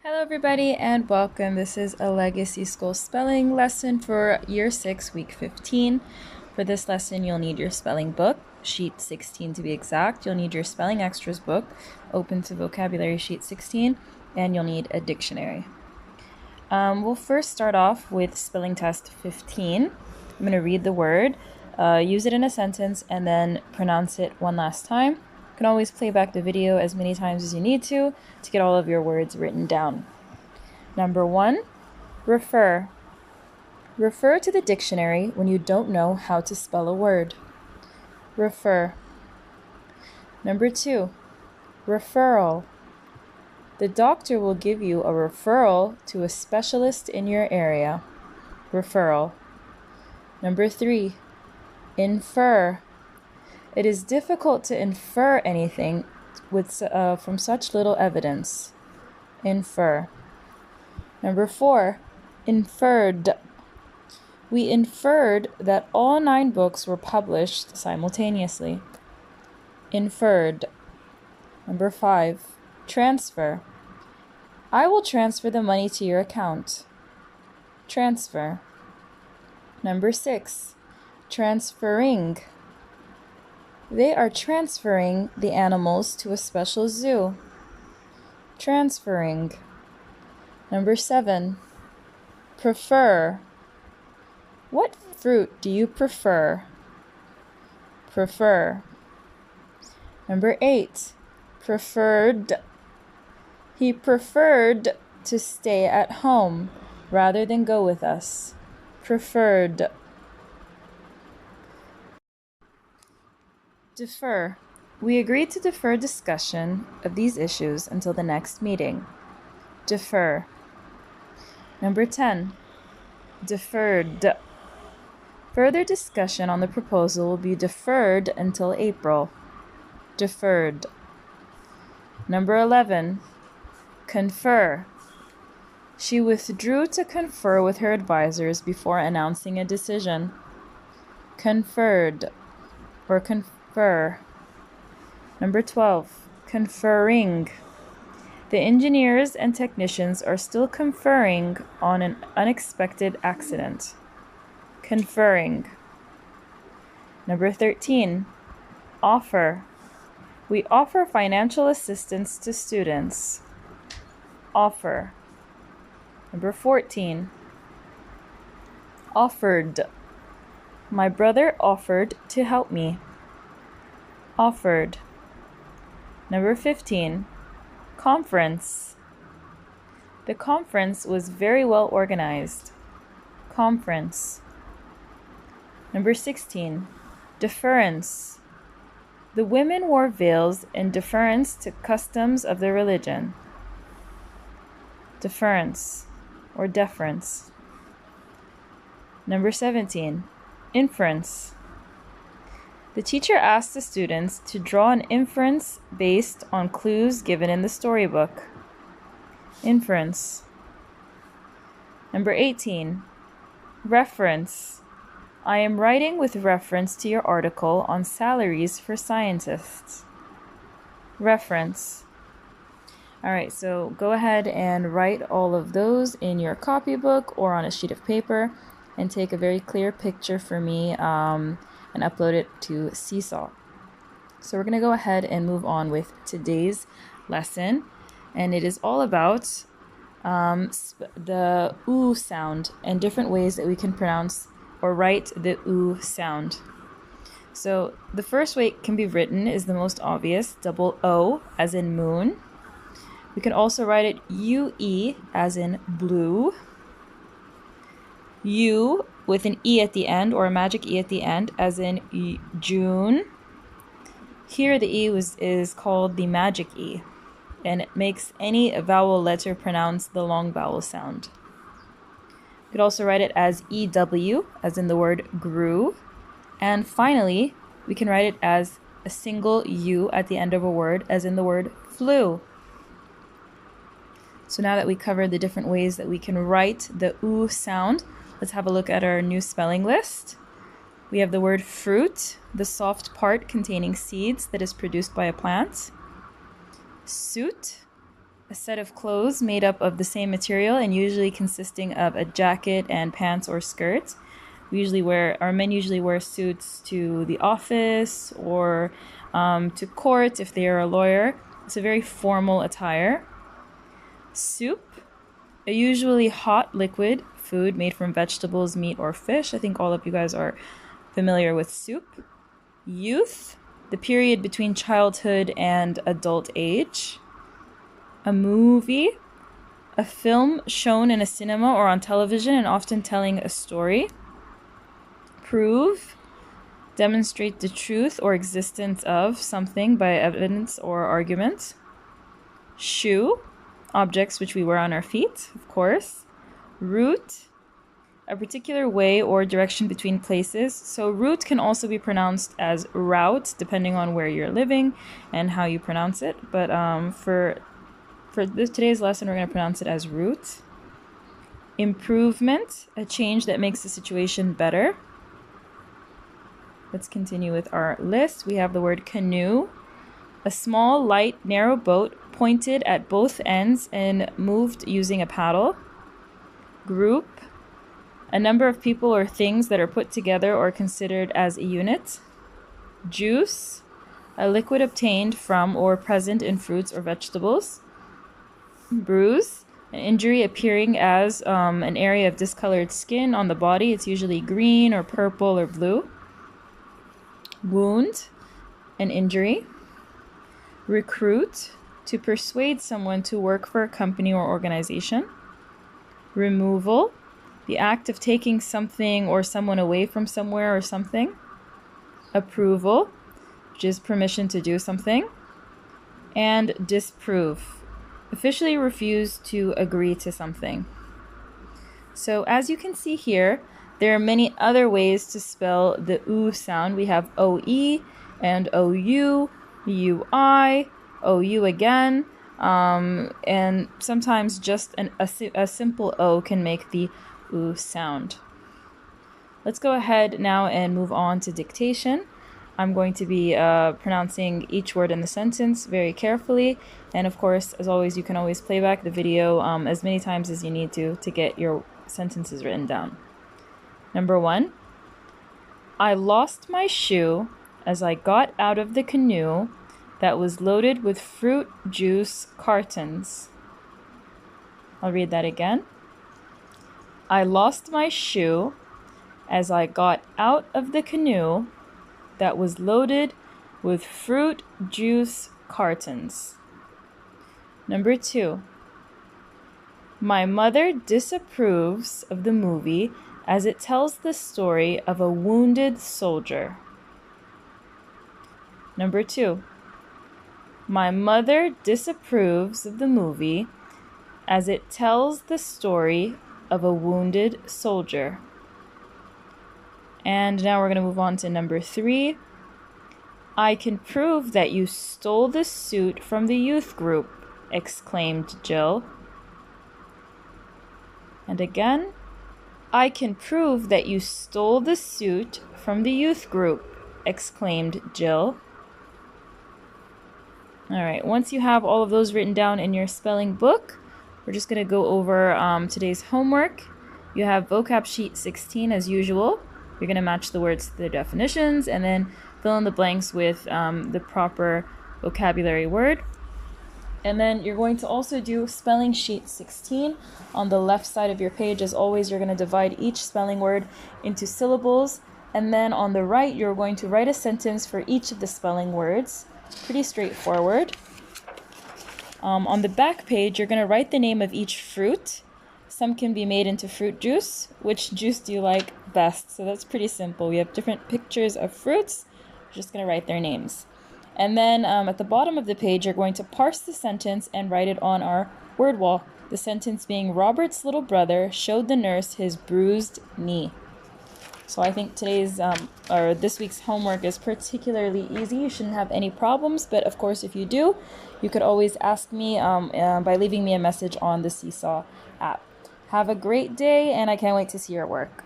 Hello everybody and welcome. This is a Legacy School spelling lesson for Year 6, Week 15. For this lesson, you'll need your spelling book, sheet 16 to be exact. You'll need your spelling extras book, open to vocabulary sheet 16, and you'll need a dictionary. We'll first start off with spelling test 15. I'm going to read the word, use it in a sentence, and then pronounce it one last time. You can always play back the video as many times as you need to get all of your words written down. Number 1, refer. Refer to the dictionary when you don't know how to spell a word. Refer. Number 2, referral. The doctor will give you a referral to a specialist in your area. Referral. Number 3, infer. It is difficult to infer anything from such little evidence. Infer. Number 4, inferred. We inferred that all 9 books were published simultaneously. Inferred. Number 5, transfer. I will transfer the money to your account. Transfer. Number 6, transferring. They are transferring the animals to a special zoo. Transferring. Number 7, prefer. What fruit do you prefer? Prefer. Number 8, preferred. He preferred to stay at home rather than go with us. Preferred. Defer. We agreed to defer discussion of these issues until the next meeting. Defer. Number 10, deferred. Further discussion on the proposal will be deferred until April. Deferred. Number 11, confer. She withdrew to confer with her advisors before announcing a decision. Conferred or confer. Number 12, conferring. The engineers and technicians are still conferring on an unexpected accident. Conferring. Number 13, offer. We offer financial assistance to students. Offer. Number 14, offered. My brother offered to help me. Offered. Number 15, conference. The conference was very well organized. Conference. Number 16, deference. The women wore veils in deference to customs of their religion. Deference or deference. Number 17, inference. The teacher asked the students to draw an inference based on clues given in the storybook. Inference. Number 18, reference. I am writing with reference to your article on salaries for scientists. Reference. All right, so go ahead and write all of those in your copybook or on a sheet of paper and take a very clear picture for me and upload it to Seesaw. So we're going to go ahead and move on with today's lesson, and it is all about the oo sound and different ways that we can pronounce or write the oo sound. So the first way it can be written is the most obvious, double O as in moon. We can also write it UE as in blue. U with an E at the end or a magic E at the end as in June. Here the E is called the magic E, and it makes any vowel letter pronounce the long vowel sound. You could also write it as EW as in the word grew. And finally, we can write it as a single U at the end of a word as in the word flew. So now that we covered the different ways that we can write the oo sound, let's have a look at our new spelling list. We have the word fruit, the soft part containing seeds that is produced by a plant. Suit, A set of clothes made up of the same material and usually consisting of a jacket and pants or skirt. Our men usually wear suits to the office or to court if they are a lawyer. It's a very formal attire. Soup, a usually hot liquid food made from vegetables, meat, or fish. I think all of you guys are familiar with soup. Youth, the period between childhood and adult age. A movie, a film shown in a cinema or on television and often telling a story. Prove, demonstrate the truth or existence of something by evidence or argument. Shoe, objects which we wear on our feet, of course. Route, a particular way or direction between places. So route can also be pronounced as route, depending on where you're living and how you pronounce it. But for today's lesson, we're going to pronounce it as route. Improvement, a change that makes the situation better. Let's continue with our list. We have the word canoe, a small, light, narrow boat pointed at both ends and moved using a paddle. Group, a number of people or things that are put together or considered as a unit. Juice, a liquid obtained from or present in fruits or vegetables. Bruise, an injury appearing as an area of discolored skin on the body. It's usually green or purple or blue. Wound, an injury. Recruit, to persuade someone to work for a company or organization. Removal, the act of taking something or someone away from somewhere or something. Approval, which is permission to do something. And disprove, officially refuse to agree to something. So as you can see here, there are many other ways to spell the oo sound. We have OE and OU, UI, OU again, and sometimes just a simple O can make the oo sound. Let's go ahead now and move on to dictation. I'm going to be pronouncing each word in the sentence very carefully. And of course, as always, you can always play back the video as many times as you need to get your sentences written down. Number 1, I lost my shoe as I got out of the canoe that was loaded with fruit juice cartons. I'll read that again. I lost my shoe as I got out of the canoe that was loaded with fruit juice cartons. Number 2, my mother disapproves of the movie as it tells the story of a wounded soldier. Number 2, my mother disapproves of the movie as it tells the story of a wounded soldier. And now we're going to move on to number 3. I can prove that you stole the suit from the youth group, exclaimed Jill. And again, I can prove that you stole the suit from the youth group, exclaimed Jill. All right, once you have all of those written down in your spelling book, we're just going to go over today's homework. You have vocab sheet 16 as usual. You're going to match the words to the definitions and then fill in the blanks with the proper vocabulary word. And then you're going to also do spelling sheet 16 on the left side of your page. As always, you're going to divide each spelling word into syllables. And then on the right, you're going to write a sentence for each of the spelling words. Pretty straightforward. On the back page, you're going to write the name of each fruit. Some can be made into fruit juice. Which juice do you like best? So that's pretty simple. We have different pictures of fruits. We're just going to write their names. And then at the bottom of the page, you're going to parse the sentence and write it on our word wall. The sentence being, Robert's little brother showed the nurse his bruised knee. So I think this week's homework is particularly easy. You shouldn't have any problems, but of course, if you do, you could always ask me by leaving me a message on the Seesaw app. Have a great day, and I can't wait to see your work.